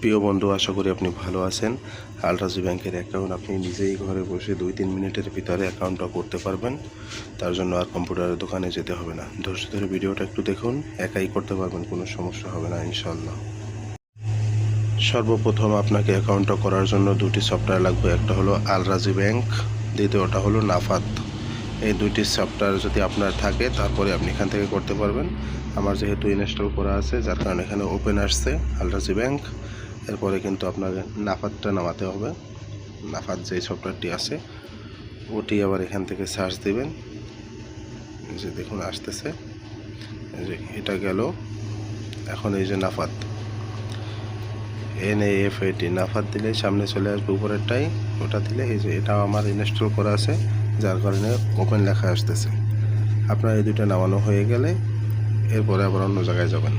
প্রিয় বন্ধু, আশা করি আপনি ভালো আছেন। আল রাজি ব্যাংকের অ্যাকাউন্ট আপনি নিজেই ঘরে বসে 2-3 মিনিটের ভিতরে অ্যাকাউন্টটা করতে পারবেন। তার জন্য আর কম্পিউটারের দোকানে যেতে হবে না। ধৈর্য ধরে ভিডিওটা একটু দেখুন, একাই করতে পারবেন, কোনো সমস্যা হবে না ইনশাল্লাহ। সর্বপ্রথম আপনাকে অ্যাকাউন্টটা করার জন্য দুটি সফটওয়্যার লাগবে। একটা হলো আল রাজি ব্যাংক, দ্বিতীয়টা হলো নাফাত। এই দুইটি সফটওয়্যার যদি আপনার থাকে তারপরে আপনি এখান থেকে করতে পারবেন। আমার যেহেতু ইনস্টল করা আছে, যার কারণে এখানে ওপেন আসছে আল রাজি ব্যাংক। এরপরে কিন্তু আপনাকে নাফাতটা নামাতে হবে। নাফাত যে সফটওয়্যারটি আছে ওটি আবার এখান থেকে সার্চ দিবেন। যে দেখুন আসতেছে, যে এটা গেল। এখন এই যে নাফাত, NAFAT নাফাত দিলে সামনে চলে আসবে উপরেরটাই। ওটা দিলে এই যে এটা আমার ইনস্টল করা আছে, যার কারণে ওপেন লেখা আসতেছে। আপনার এই দুটো নামানো হয়ে গেলে এরপরে আবার অন্য জায়গায় যাবেন।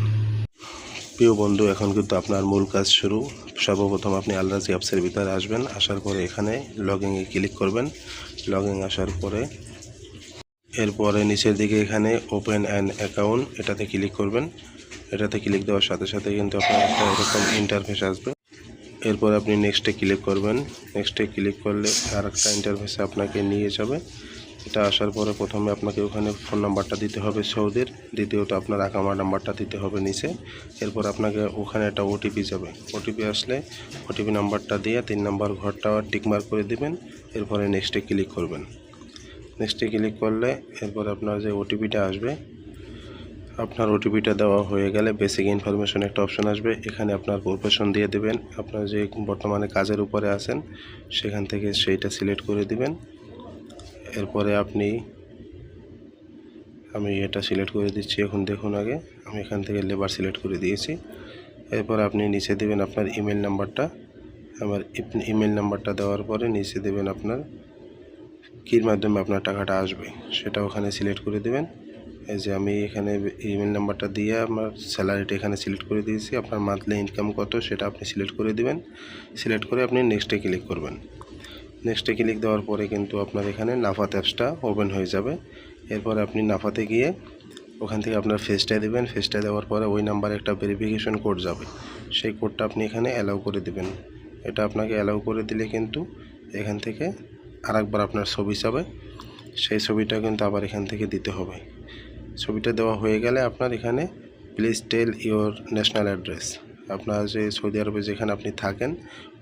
প্রিয় বন্ধু, এখন কিন্তু আপনার মূল কাজ শুরু। সর্বপ্রথম আপনি আল রাজি অ্যাপসের ভিতরে আসবেন। আসার পরে এখানে লগইনে ক্লিক করবেন। লগইন আসার পরে এরপরে নিচের দিকে এখানে ওপেন অ্যান অ্যাকাউন্ট, এটাতে ক্লিক করবেন। এটাতে ক্লিক দেওয়ার সাথে সাথে কিন্তু আপনার একটা এরকম ইন্টারফেস আসবে। এরপর আপনি নেক্সটে ক্লিক করবেন। নেক্সটে ক্লিক করলে আর একটা ইন্টারফেসে আপনাকে নিয়ে যাবে। এটা আসার পরে প্রথমে আপনাকে ওখানে ফোন নাম্বারটা দিতে হবে সৌদির, দ্বিতীয়ত আপনার আকামা নাম্বারটা দিতে হবে নিচে। এরপর আপনাকে ওখানে একটা ওটিপি যাবে। ওটিপি আসলে ওটিপি নাম্বারটা দিয়ে 3 নাম্বার ঘরটা টিকমার্ক করে দিবেন। এরপরে নেক্সটে ক্লিক করবেন। নেক্সটে ক্লিক করলে এরপর আপনার যে ওটিপিটা আসবে, আপনার ওটিপিটা দেওয়া হয়ে গেলে বেসিক ইনফরমেশন একটা অপশন আসবে। এখানে আপনার প্রফেশন দিয়ে দেবেন, আপনার যে বর্তমানে কাজের উপরে আছেন সেখান থেকে সেইটা সিলেক্ট করে দিবেন। এরপরে আমি এটা সিলেক্ট করে দিচ্ছি। এখন দেখুন, আগে আমি এখান থেকে লেবার সিলেক্ট করে দিয়েছি। এরপর আপনি নিচে দেবেন আপনার ইমেল নাম্বারটা। আমার ইমেল নাম্বারটা দেওয়ার পরে নিচে দেবেন আপনার কির মাধ্যমে আপনার টাকাটা আসবে, সেটা ওখানে সিলেক্ট করে দেবেন। এই যে আমি এখানে ইমেল নাম্বারটা দিয়ে আমার স্যালারিটা এখানে সিলেক্ট করে দিয়েছি। আপনার মান্থলি ইনকাম কত সেটা আপনি সিলেক্ট করে দিবেন। সিলেক্ট করে আপনি নেক্সটে ক্লিক করবেন। নেক্সটে ক্লিক দেওয়ার পরে কিন্তু আপনার এখানে নাফাত অ্যাপসটা ওপেন হয়ে যাবে। এরপর আপনি নাফাতে গিয়ে ওখান থেকে আপনার ফেসটা দেবেন। ফেসটা দেওয়ার পরে ওই নাম্বারে একটা ভেরিফিকেশন কোড যাবে, সেই কোডটা আপনি এখানে অ্যালাউ করে দেবেন। এটা আপনাকে অ্যালাউ করে দিলে কিন্তু এখান থেকে আরেকবার আপনার ছবি যাবে, সেই ছবিটা কিন্তু আবার এখান থেকে দিতে হবে। ছবিটা দেওয়া হয়ে গেলে আপনার এখানে please tell your national address, আপনার যে সৌদি আরবে যেখানে আপনি থাকেন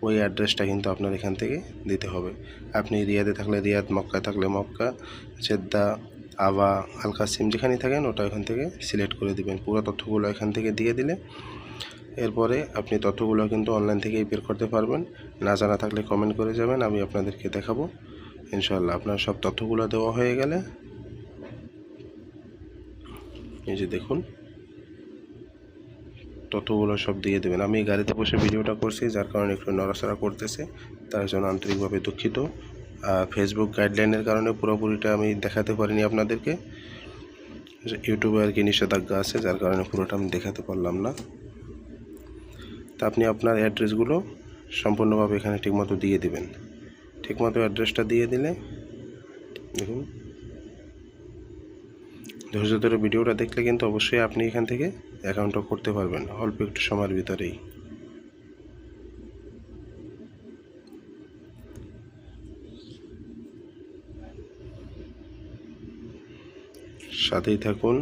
ওই অ্যাড্রেসটা কিন্তু আপনার এখান থেকে দিতে হবে। আপনি রিয়াদে থাকলে রিয়াদ, মক্কায় থাকলে মক্কা, জেদ্দা, আবা, আল কাসিম যেখানেই থাকেন ওটা এখান থেকে সিলেক্ট করে দিবেন। পুরো তথ্যগুলো এখান থেকে দিয়ে দিলে এরপরে আপনি তথ্যগুলো কিন্তু অনলাইন থেকেই বের করতে পারবেন। না জানা থাকলে কমেন্ট করে যাবেন, আমি আপনাদেরকে দেখাবো ইনশাআল্লাহ। আপনার সব তথ্যগুলো দেওয়া হয়ে গেলে এই যে দেখুন তথ্যগুলো সব দিয়ে দেবেন। আমি গাড়িতে বসে ভিডিওটা করছি, যার কারণে একটু নড়াচড়া করতেছে, তার জন্য আন্তরিকভাবে দুঃখিত। ফেসবুক গাইডলাইনের কারণে পুরোপুরিটা আমি দেখাতে পারিনি আপনাদেরকে। ইউটিউবে আর কি নিষেধাজ্ঞা আছে, যার কারণে পুরোটা আমি দেখাতে পারলাম না। তা আপনি আপনার অ্যাড্রেসগুলো সম্পূর্ণভাবে এখানে ঠিকমতো দিয়ে দিবেন। ঠিকমতো অ্যাড্রেসটা দিয়ে দিলে দেখুন, ধৈর্য ধরে ভিডিওটা দেখলে কিন্তু অবশ্যই আপনি এখান থেকে অ্যাকাউন্টটা করতে পারবেন অল্প একটু সময়ের ভিতরেই। সাথেই থাকুন।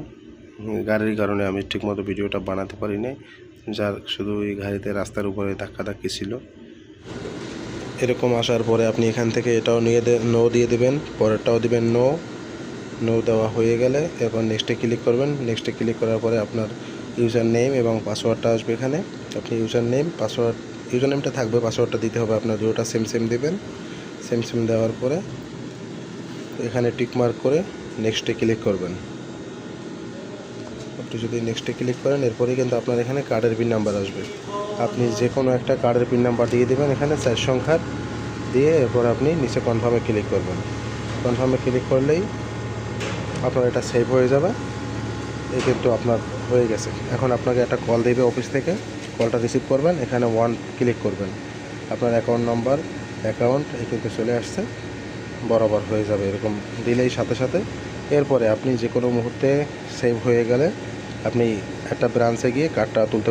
গাড়ির কারণে আমি ঠিকমতো ভিডিওটা বানাতে পারি নাই, যার শুধু এই গাড়িতে রাস্তার উপরে ধাক্কাধাক্কি ছিল। এরকম আসার পরে আপনি এখান থেকে এটাও নো দিয়ে দেবেন, পরেরটাও দিবেন নো দেওয়া হয়ে গেলে এরপর নেক্সটে ক্লিক করবেন। নেক্সটে ক্লিক করার পরে আপনার ইউজার নেম এবং পাসওয়ার্ডটা আসবে এখানে। আপনি ইউজার নেমটা থাকবে, পাসওয়ার্ডটা দিতে হবে আপনার, দুটোটা সেম দেবেন। সেম দেওয়ার পরে এখানে টিকমার্ক করে নেক্সটে ক্লিক করবেন। আপনি যদি নেক্সটে ক্লিক করেন এরপরেই কিন্তু আপনার এখানে কার্ডের পিন নাম্বার আসবে। আপনি যে কোনো একটা কার্ডের পিন নাম্বার দিয়ে দেবেন এখানে 4 সংখ্যার দিয়ে। এরপর আপনি নিচে কনফার্মে ক্লিক করবেন। কনফার্মে ক্লিক করলেই আপনার এটা সেভ হয়ে যাবে। এই কিন্তু আপনার হয়ে গেছে। এখন আপনাকে একটা কল দেবে অফিস থেকে, কলটা রিসিভ করবেন, এখানে 1 ক্লিক করবেন। আপনার অ্যাকাউন্ট এই কিন্তু চলে আসছে, বরাবর হয়ে যাবে এরকম দিলেই সাথে সাথে। এরপরে আপনি যে কোনো মুহূর্তে সেভ হয়ে গেলে আপনি একটা ব্রাঞ্চে গিয়ে কার্ডটা তুলতে